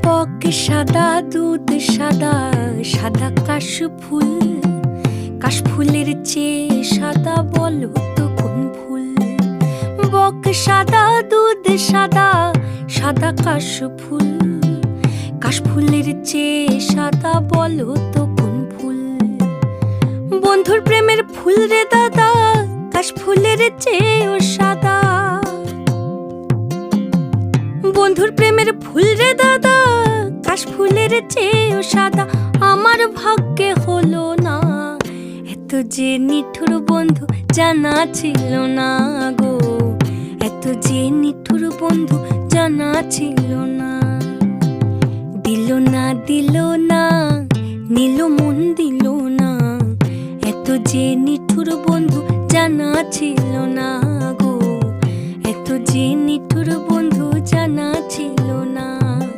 বক সাদা দুধ সাদা, সাদা কাশফুল। কাশফুলের চেয়ে সাদা বলো তো কোন ফুল? বক সাদা দুধ সাদা, সাদা কাশফুল। কাশফুলের চেয়ে সাদা বলো তো কোন ফুল? বন্ধুর প্রেমের ফুল রে দাদা, কাশফুলের চেয়েও সাদা। বন্ধুর প্রেমের ফুল রে দাদা, কাশফুলের চেয়েও সাদা। আমার ভাগ্যে হলো না, এত যে নিঠুর বন্ধু জানা ছিল না গো। এত যে নিঠুর বন্ধু জানা ছিল না। দিল না দিল না, নিল মন দিল না। এত যে নিঠুর বন্ধু জানা ছিল না গো। এত যে নিঠুর বন্ধু জানা ছিল না।